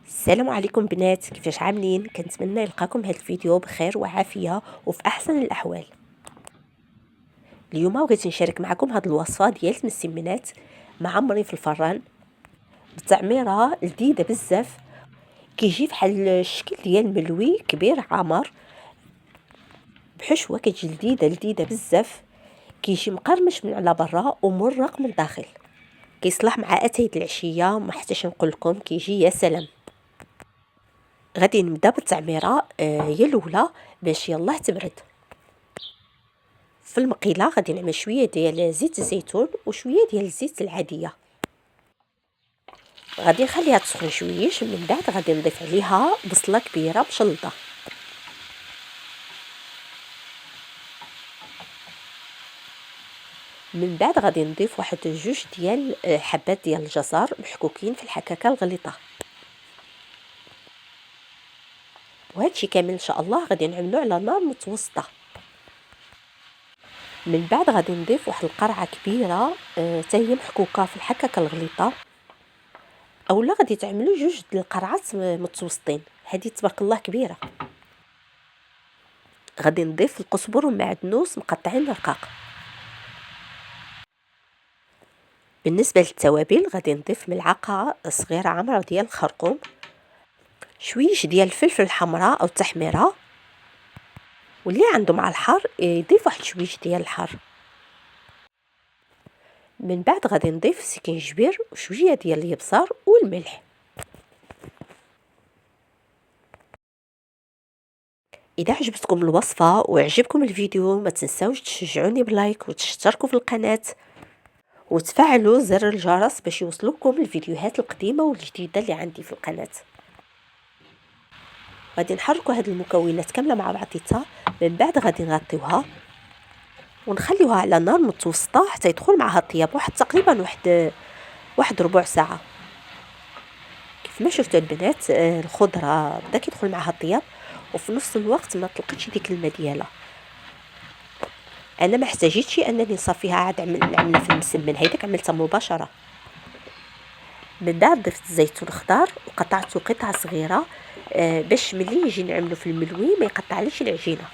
السلام عليكم بنات، كيفاش عاملين؟ كنتمنى يلقاكم هذا الفيديو بخير وعافيه وفي احسن الاحوال. اليوم بغيت نشارك معكم هذه الوصفه ديال المسمنات معمرين في الفران بتعميره لذيذه بزاف. كيجي بحال الشكل ديال ملوي كبير عامر بحشوه، كتجي لذيذه بزاف. كيجي مقرمش من على برا ومرق من الداخل، كيصلح مع اتاي العشيه، ما حتىش نقول لكم كيجي يا سلام. غادي نبدا بالتعميره هي الاولى باش يلاه تبرد. في المقيله غادي نعمل شويه ديال زيت الزيتون وشويه ديال الزيت العاديه. غادي نخليها تسخن شويش، من بعد غادي نضيف عليها بصله كبيره مشلضه. من بعد غادي نضيف واحد جوج ديال حبات ديال الجزر محكوكين في الحكاكه الغليظه. وهادشي كامل ان شاء الله غادي نعملو على نار متوسطه. من بعد غادي نضيف واحد القرعه كبيره حتى هي محكوكه في الحكاكه الغليظه، اولا غادي تعملوا جوج د القرعات متوسطين، هذه تبارك الله كبيره. غادي نضيف القزبر والمعدنوس مقطعين رقاق. بالنسبه للتوابل غادي نضيف ملعقه صغيره عامره ديال الخرقوم، شويش ديال الفلفل الحمراء او التحميره، واللي عنده مع الحار يضيف واحد شويش ديال الحار. من بعد غادي نضيف سكينجبير وشويه ديال اليبصار والملح. اذا عجبتكم الوصفه وعجبكم الفيديو ما تنساوش تشجعوني بلايك وتشتركوا في القناه وتفعلوا زر الجرس باش يوصلوكم الفيديوهات القديمه والجديده اللي عندي في القناه. غادي نحركوا هاد المكونات كامله مع بعضيتها، من بعد غادي نغطيوها ونخليوها على نار متوسطه حتى يدخل معها الطياب، تقريبا واحد ربع ساعه. كيف ما شفتوا البنات الخضره بدا كيدخل معها الطياب، وفي نفس الوقت ما طلقتش ديك الماء ديالها. انا ما احتاجيتش انني نصفيها عاد نعملها في المسمن، هيداك عملتها مباشره. من بعد ضفت الزيتون الخضر وقطعته قطع صغيره باش ملي يجي نعملو في الملوي ما يقطعليش العجينه.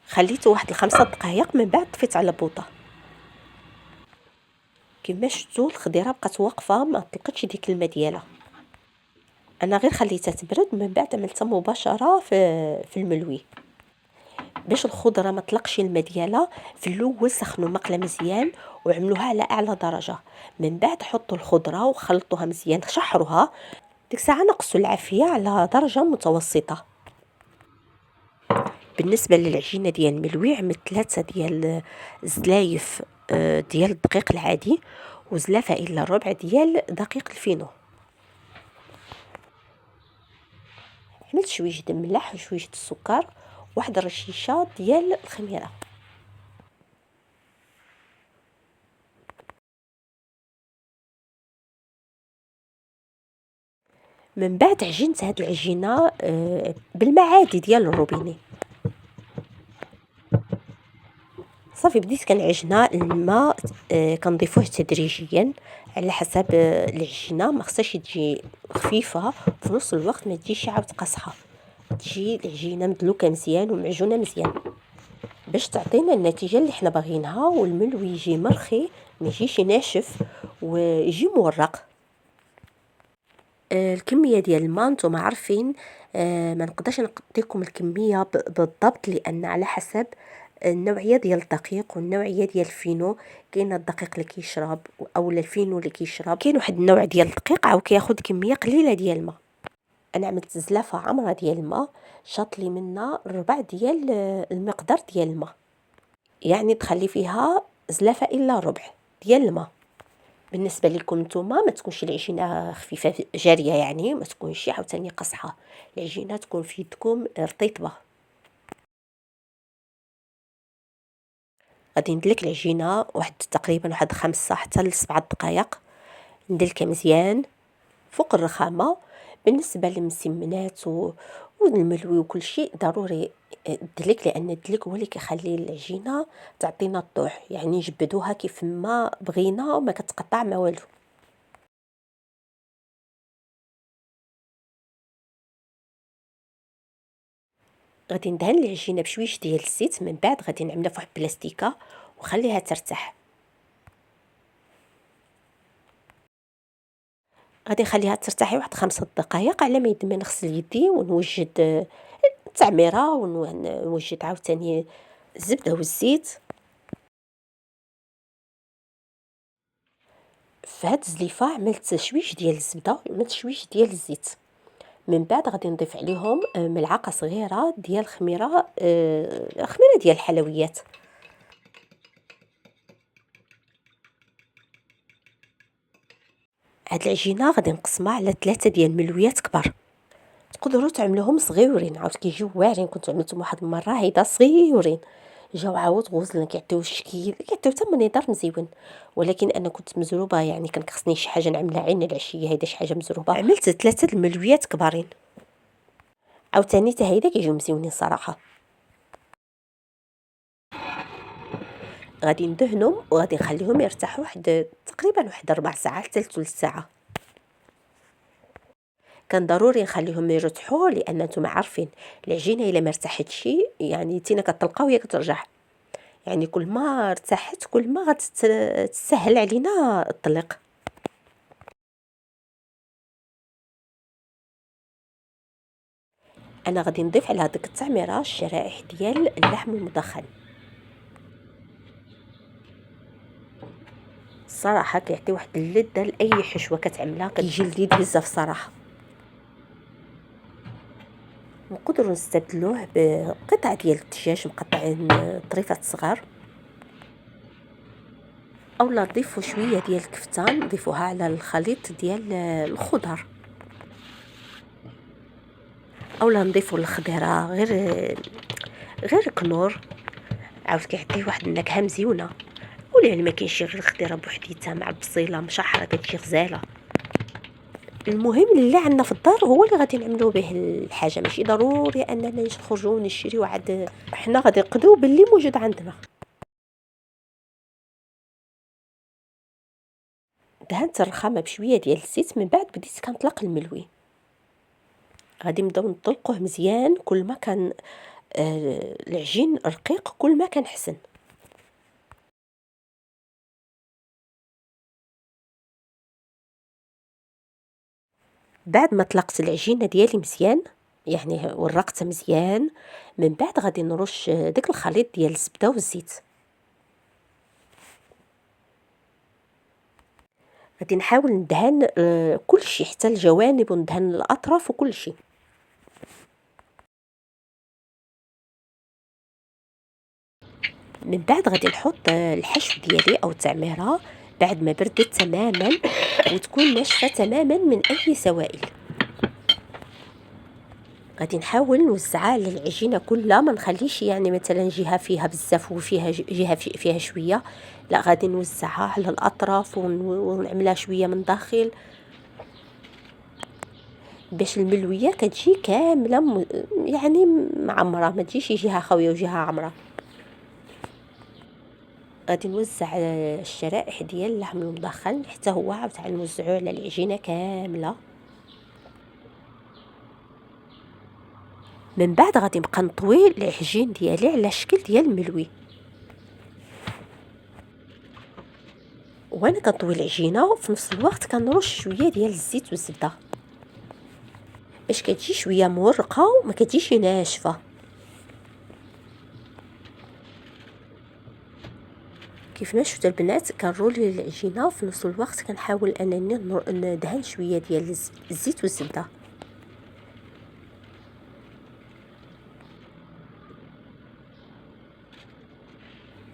خليته واحد 5 دقائق، من بعد طفيت على بوطه. كما شفتوا الخضيره بقات واقفه ما طلقتش ديك الماء ديالها. انا غير خليتها تبرد، من بعد عملتها مباشره في الملوي باش الخضره ما طلقش الماء ديالها. في الاول سخنوا مقله مزيان وعملوها على اعلى درجه، من بعد حطوا الخضره وخلطوها مزيان، شحروها. ديك الساعه نقصوا العافيه على درجه متوسطه. بالنسبه للعجينه ديال الملوي عملت 3 ديال زلايف ديال الدقيق العادي، وزلافه الا ربع ديال دقيق الفينو. عملت شويه د الملح وشويه د السكر واحد الرشيشه ديال الخميره. من بعد عجنت هاد العجينه بالماء عادي ديال الروبيني. صافي بديت كنعجنها. الماء كنضيفوه تدريجيا على حسب العجينه، ما خصهاش تجي خفيفه في نفس الوقت ما تجيش عاود قاصحه، تجي العجينه مدلوكه مزيان ومعجونه مزيان باش تعطينا النتيجه اللي حنا باغينها، والملوي يجي مرخي ما يجيش ناشف ويجي مورق. الكميه ديال الماء نتوما عارفين، ما نقدرش نعطيكم الكميه بالضبط لان على حسب النوعيه ديال الدقيق والنوعيه ديال الفينو. كاين الدقيق اللي كيشرب او الفينو اللي كيشرب، كاين واحد النوع ديال الدقيق عاو كياخذ كميه قليله ديال الماء. انا عملت زلافه عامره ديال الماء، شاط لي منها ربع ديال المقدار ديال الماء، يعني تخلي فيها زلافه الا ربع ديال الماء. بالنسبه لكم نتوما ما تكونش العجينه خفيفه جاريه، يعني ما تكونش عاوتاني قصحه، العجينه تكون في يدكم رطيبه. غادي ندلك العجينه واحد تقريبا واحد 5 حتى ل7 دقائق، ندلكها مزيان فوق الرخامه. بالنسبه للمسمنات والملوي وكل شيء ضروري الدلك، لان الدلك هو اللي كيخلي العجينه تعطينا الطوح، يعني نجبدوها كيف ما بغينا وما كتقطع ما والو. غادي ندهن العجينة بشويش ديال الزيت، من بعد غادي نعملها فواحد بلاستيكة وخليها ترتاح. غادي نخليها ترتاحي واحد 5 دقايق على ما يدمي نغسل يدي ونوجد التعميرة ونوجد عاوتاني الزبدة والزيت. في هاد الزليفة عملت شويش ديال الزبدة وعملت شويش ديال الزيت، من بعد غادي نضيف عليهم ملعقة صغيرة ديال خميرة ديال الحلويات. هاد العجينة غادي نقسمها على 3 ديال الملويات كبار، تقدروا تعملوهم صغيورين عاود كيجيو واعرين. كنت عملتهم واحد المره هيدا صغيورين، جاو عاود غوزلين كيعطيو الشكل، كيعطيو حتى منظر مزيون. ولكن انا كنت مزروبه، يعني كان خصني شي حاجه نعملها عين العشيه، هيدا شي حاجه مزروبه، عملت 3 الملويات كبارين. عاوتاني حتى هيدا كيجيو مزيونين صراحه. غادي ندهنهم وغادي نخليهم يرتاحوا تقريبا واحد 4 ساعات حتى ل3 ساعه. كان ضروري نخليهم يرتاحوا، لان نتوما عارفين العجينه الا ما ارتاحتش يعني تينا كتلقاو وهي كترجع. يعني كل ما ارتاحت كل ما غتسهل علينا الطليق. انا غادي نضيف على هذيك التعميره الشرائح ديال اللحم المدخن. الصراحه كيعطي واحد اللذه لاي حشوه كتعملها، كيجي لذيذ بزاف صراحه. نقدروا نستبدلوه بقطع ديال الدجاج مقطعين طريفات صغار، اولا نضيفوا شويه ديال الكفتان نضيفوها على الخليط ديال الخضر، اولا نضيفوا الخضيره غير كنور، عاود كيعطي واحد النكهه مزيونه. ولعلم ما كاينش غير الخضيره بوحديتها مع البصيله مشحره كتجي غزاله. المهم اللي عندنا في الدار هو اللي غادي نعملوا به الحاجه، ماشي ضروري اننا نخرجوا ونشريو، عاد حنا غادي نقدو باللي موجود عندنا. دهنت الرخامه بشويه ديال الزيت، من بعد بديت كنطلق الملوي. غادي نبداو نطلقوه مزيان، كل ما كان العجين رقيق كل ما كان حسن. بعد ما طلقت العجينه ديالي مزيان، يعني ورقتها مزيان، من بعد غادي نرش داك الخليط ديال الزبده والزيت. غادي نحاول ندهن كلشي حتى الجوانب وندهن الاطراف وكلشي. من بعد غادي نحط الحشو ديالي او التعميره بعد ما بردت تماما وتكون ناشفه تماما من اي سوائل. غادي نحاول نوزعها على العجينه كلها، ما نخليش يعني مثلا جهه فيها بزاف وفيها جهه فيها شويه، لا غادي نوزعها على الاطراف ونعملها شويه من داخل باش الملويه كتجي كامله يعني معمره، ما تجيش جهه خاويه وجهه عمره. غادي نوزع الشرائح ديال اللحم المدخن حتى هو عاوتاني نوزعوه على العجينه كامله. من بعد غادي نبقى نطوي العجين ديالي على الشكل ديال الملوي. وانا كنطوي العجينه وفي نفس الوقت كنرش شويه ديال الزيت والزبده باش كتجي شويه مورقه وما كتجيش ناشفه. كيف ما شفتوا البنات كنرولي العجينه وفي نفس الوقت كنحاول انني ندهن شويه ديال الزيت والزبده.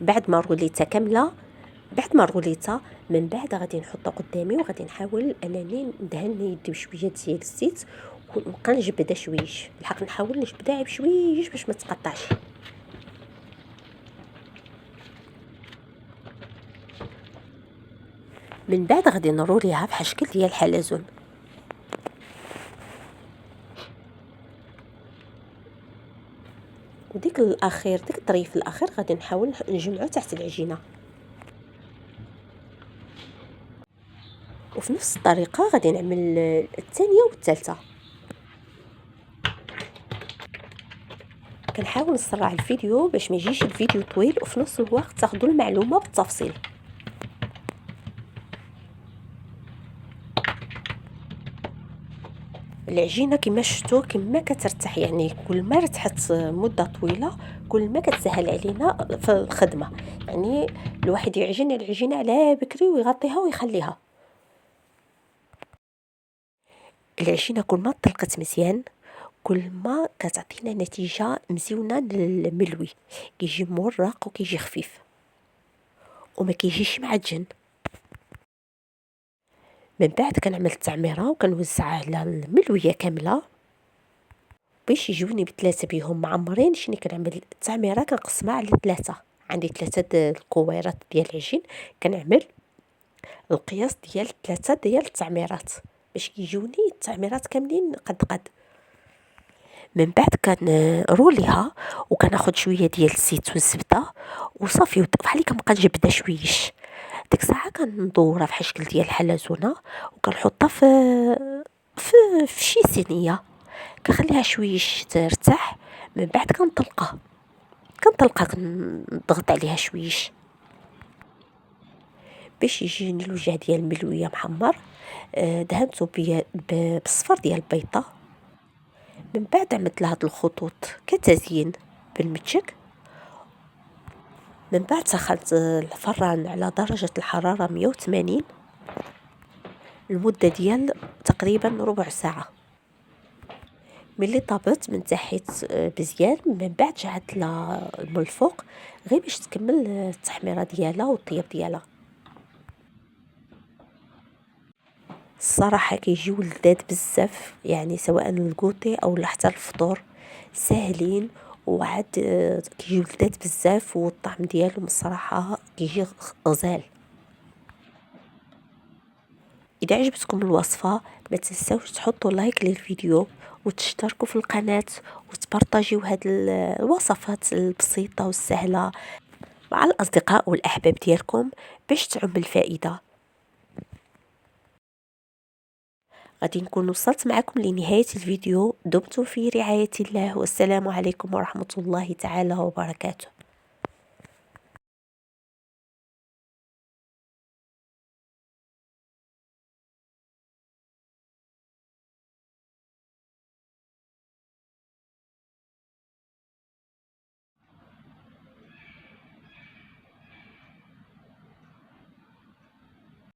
بعد ما روليتها كامله، بعد ما روليتها من بعد غادي نحطها قدامي وغادي نحاول انني ندهن يدي بشويه ديال الزيت ونبقى نجبدها شويش، الحق نحاول نجبدها بشويش باش ما تقطعش. من بعد غادي نروليها بحال شكل ديال الحلزون. وديك الاخير ديك الطريف الاخير غادي نحاول نجمعو تحت العجينه. وفي نفس الطريقه غادي نعمل الثانيه والثالثه. كنحاول نسرع الفيديو باش ما يجيش الفيديو طويل وفي نفس الوقت تاخذوا المعلومه بالتفصيل. العجينه كما شفتوا كما كترتاح، يعني كل ما رتحت مده طويله كل ما كتسهل علينا في الخدمه. يعني الواحد يعجن العجينه على بكري ويغطيها ويخليها. العجينه كل ما طلقت مزيان كل ما كتعطينا نتيجه مزيونه للملوي، كيجي مورق وكيجي خفيف وما كيجيش معجن. من بعد كنعمل التعميره وكنوزعها على الملويه كامله باش يجوني بثلاثه بهم معمرين. شني كنعمل التعميره كنقسمها على ثلاثه، عندي ثلاثه الكويرات ديال العجين، كنعمل القياس ديال ثلاثه ديال التعميرات باش كيجوني التعميرات كاملين قد. من بعد كنروليها وكناخد شويه ديال الزيت والزبده وصافي، بحال كنبقى نجبدها شويش. ديك الساعه كندورها في شكل ديال الحلزونه وكنحطها في شي صينيه، كنخليها شويش ترتاح. من بعد كنطلقها كنضغط عليها شويش باش يجيني الوجه ديال الملويه محمر. دهنته بالصفر ديال البيضه. من بعد عملت لها هاد الخطوط كتزيين بالمتشك. من بعد سخنت الفران على درجة الحرارة 180 لمدة ديال تقريبا ربع ساعة. ملي طابت من تحت مزيان، من بعد جعلت لها من الفوق غير باش تكمل التحميرة ديالها والطياب ديالها. الصراحة كيجيو لذاذ بزاف، يعني سواء الكوتي او حتى الفطور ساهلين وعاد كيجيو لذاذ بزاف، والطعم ديالهم الصراحة كيجي غزال. اذا عجبتكم الوصفة ما تنساوش تحطوا لايك للفيديو وتشتركوا في القناة وتبارطاجيو هاد الوصفات البسيطة والسهلة مع الاصدقاء والاحباب ديالكم باش تعم الفائدة. غادي نكون وصلت معكم لنهاية الفيديو. دمتم في رعاية الله، والسلام عليكم ورحمة الله تعالى وبركاته.